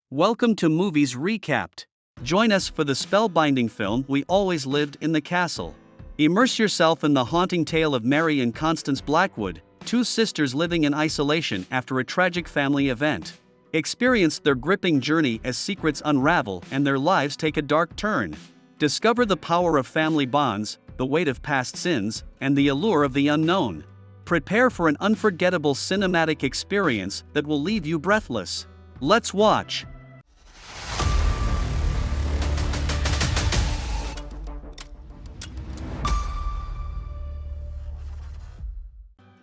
Welcome to Movies Recapped. Join us for the spellbinding film We Always Lived in the Castle. Immerse yourself in the haunting tale of Mary and Constance Blackwood, two sisters living in isolation after a tragic family event. Experience their gripping journey as secrets unravel and their lives take a dark turn. Discover the power of family bonds, the weight of past sins, and the allure of the unknown. Prepare for an unforgettable cinematic experience that will leave you breathless. Let's watch.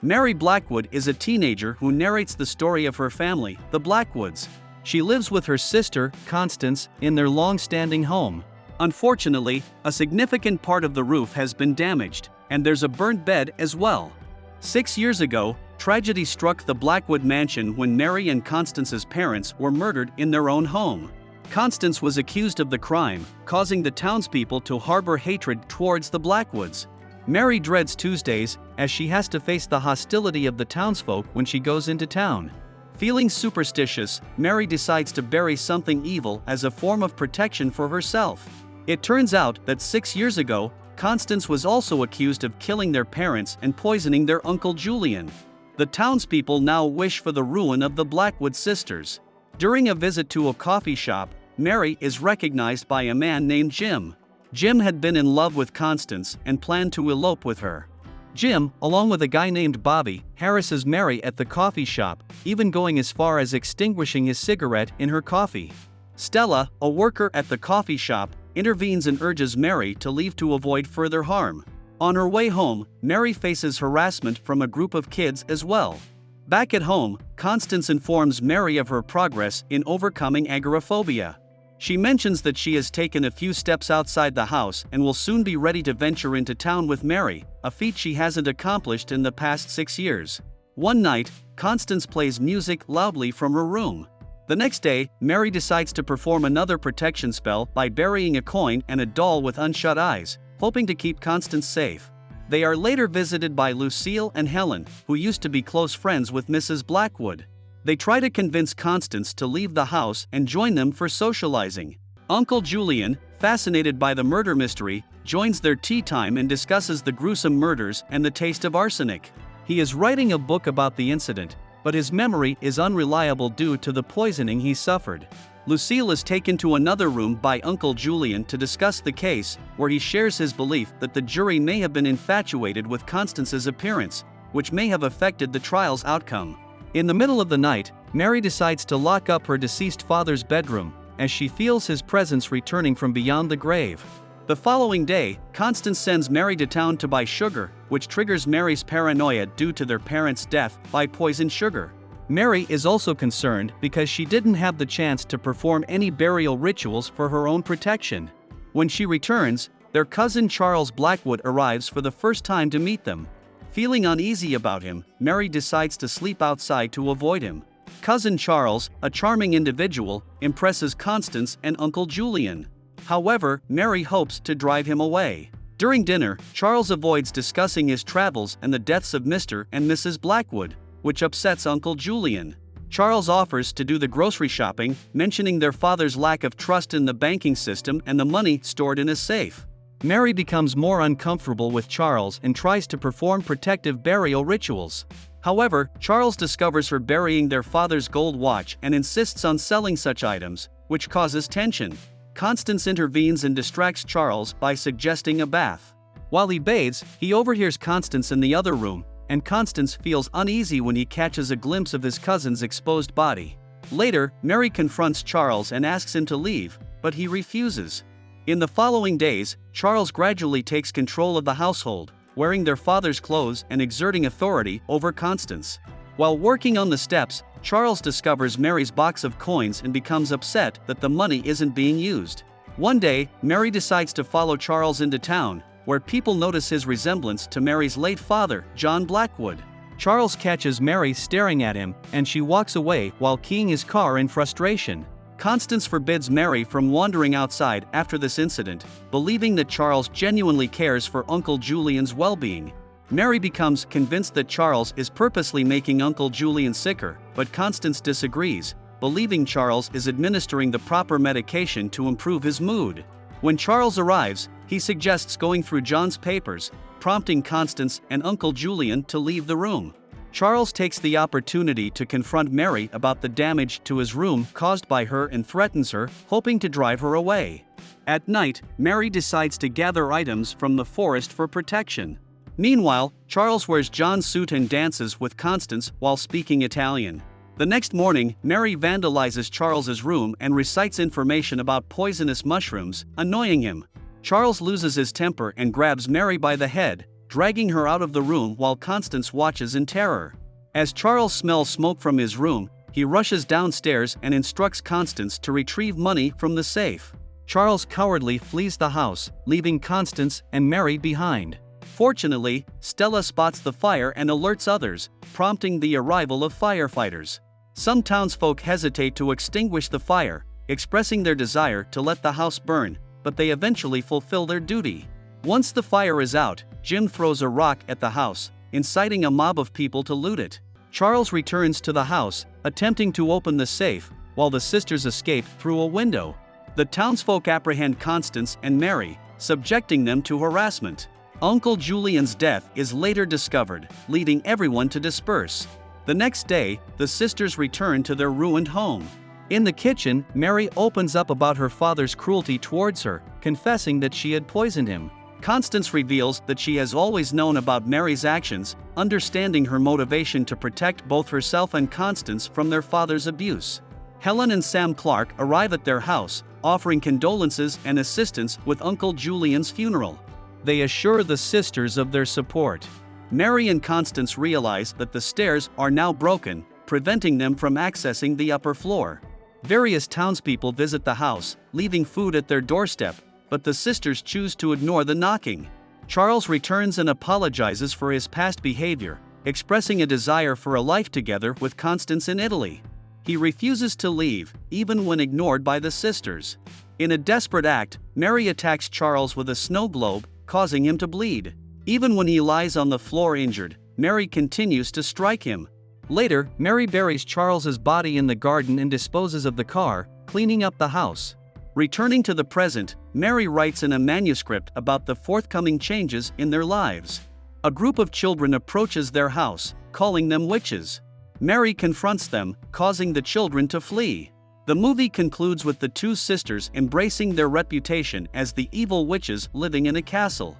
Mary Blackwood is a teenager who narrates the story of her family, the Blackwoods. She lives with her sister, Constance, in their long-standing home. Unfortunately, a significant part of the roof has been damaged, and there's a burnt bed as well. 6 years ago, tragedy struck the Blackwood mansion when Mary and Constance's parents were murdered in their own home. Constance was accused of the crime, causing the townspeople to harbor hatred towards the Blackwoods. Mary dreads Tuesdays, as she has to face the hostility of the townsfolk when she goes into town. Feeling superstitious, Mary decides to bury something evil as a form of protection for herself. It turns out that 6 years ago, Constance was also accused of killing their parents and poisoning their Uncle Julian. The townspeople now wish for the ruin of the Blackwood sisters. During a visit to a coffee shop, Mary is recognized by a man named Jim. Jim had been in love with Constance and planned to elope with her. Jim, along with a guy named Bobby, harasses Mary at the coffee shop, even going as far as extinguishing his cigarette in her coffee. Stella, a worker at the coffee shop, intervenes and urges Mary to leave to avoid further harm. On her way home, Mary faces harassment from a group of kids as well. Back at home, Constance informs Mary of her progress in overcoming agoraphobia. She mentions that she has taken a few steps outside the house and will soon be ready to venture into town with Mary, a feat she hasn't accomplished in the past 6 years. One night, Constance plays music loudly from her room. The next day, Mary decides to perform another protection spell by burying a coin and a doll with unshut eyes, hoping to keep Constance safe. They are later visited by Lucille and Helen, who used to be close friends with Mrs. Blackwood. They try to convince Constance to leave the house and join them for socializing. Uncle Julian, fascinated by the murder mystery, joins their tea time and discusses the gruesome murders and the taste of arsenic. He is writing a book about the incident, but his memory is unreliable due to the poisoning he suffered. Lucille is taken to another room by Uncle Julian to discuss the case, where he shares his belief that the jury may have been infatuated with Constance's appearance, which may have affected the trial's outcome. In the middle of the night, Mary decides to lock up her deceased father's bedroom, as she feels his presence returning from beyond the grave. The following day, Constance sends Mary to town to buy sugar, which triggers Mary's paranoia due to their parents' death by poisoned sugar. Mary is also concerned because she didn't have the chance to perform any burial rituals for her own protection. When she returns, their cousin Charles Blackwood arrives for the first time to meet them. Feeling uneasy about him, Mary decides to sleep outside to avoid him. Cousin Charles, a charming individual, impresses Constance and Uncle Julian. However, Mary hopes to drive him away. During dinner, Charles avoids discussing his travels and the deaths of Mr. and Mrs. Blackwood, which upsets Uncle Julian. Charles offers to do the grocery shopping, mentioning their father's lack of trust in the banking system and the money stored in a safe. Mary becomes more uncomfortable with Charles and tries to perform protective burial rituals. However, Charles discovers her burying their father's gold watch and insists on selling such items, which causes tension. Constance intervenes and distracts Charles by suggesting a bath. While he bathes, he overhears Constance in the other room, and Constance feels uneasy when he catches a glimpse of his cousin's exposed body. Later, Mary confronts Charles and asks him to leave, but he refuses. In the following days, Charles gradually takes control of the household, wearing their father's clothes and exerting authority over Constance. While working on the steps, Charles discovers Mary's box of coins and becomes upset that the money isn't being used. One day, Mary decides to follow Charles into town, where people notice his resemblance to Mary's late father, John Blackwood. Charles catches Mary staring at him, and she walks away while keying his car in frustration. Constance forbids Mary from wandering outside after this incident, believing that Charles genuinely cares for Uncle Julian's well-being. Mary becomes convinced that Charles is purposely making Uncle Julian sicker, but Constance disagrees, believing Charles is administering the proper medication to improve his mood. When Charles arrives, he suggests going through John's papers, prompting Constance and Uncle Julian to leave the room. Charles takes the opportunity to confront Mary about the damage to his room caused by her and threatens her, hoping to drive her away. At night, Mary decides to gather items from the forest for protection. Meanwhile, Charles wears John's suit and dances with Constance while speaking Italian. The next morning, Mary vandalizes Charles's room and recites information about poisonous mushrooms, annoying him. Charles loses his temper and grabs Mary by the head, dragging her out of the room while Constance watches in terror. As Charles smells smoke from his room, he rushes downstairs and instructs Constance to retrieve money from the safe. Charles cowardly flees the house, leaving Constance and Mary behind. Fortunately, Stella spots the fire and alerts others, prompting the arrival of firefighters. Some townsfolk hesitate to extinguish the fire, expressing their desire to let the house burn, but they eventually fulfill their duty. Once the fire is out, Jim throws a rock at the house, inciting a mob of people to loot it. Charles returns to the house, attempting to open the safe, while the sisters escape through a window. The townsfolk apprehend Constance and Mary, subjecting them to harassment. Uncle Julian's death is later discovered, leading everyone to disperse. The next day, the sisters return to their ruined home. In the kitchen, Mary opens up about her father's cruelty towards her, confessing that she had poisoned him. Constance reveals that she has always known about Mary's actions, understanding her motivation to protect both herself and Constance from their father's abuse. Helen and Sam Clark arrive at their house, offering condolences and assistance with Uncle Julian's funeral. They assure the sisters of their support. Mary and Constance realize that the stairs are now broken, preventing them from accessing the upper floor. Various townspeople visit the house, leaving food at their doorstep, but the sisters choose to ignore the knocking. Charles returns and apologizes for his past behavior, expressing a desire for a life together with Constance in Italy. He refuses to leave, even when ignored by the sisters. In a desperate act, Mary attacks Charles with a snow globe, causing him to bleed. Even when he lies on the floor injured, Mary continues to strike him. Later, Mary buries Charles's body in the garden and disposes of the car, cleaning up the house. Returning to the present, Mary writes in a manuscript about the forthcoming changes in their lives. A group of children approaches their house, calling them witches. Mary confronts them, causing the children to flee. The movie concludes with the two sisters embracing their reputation as the evil witches living in a castle.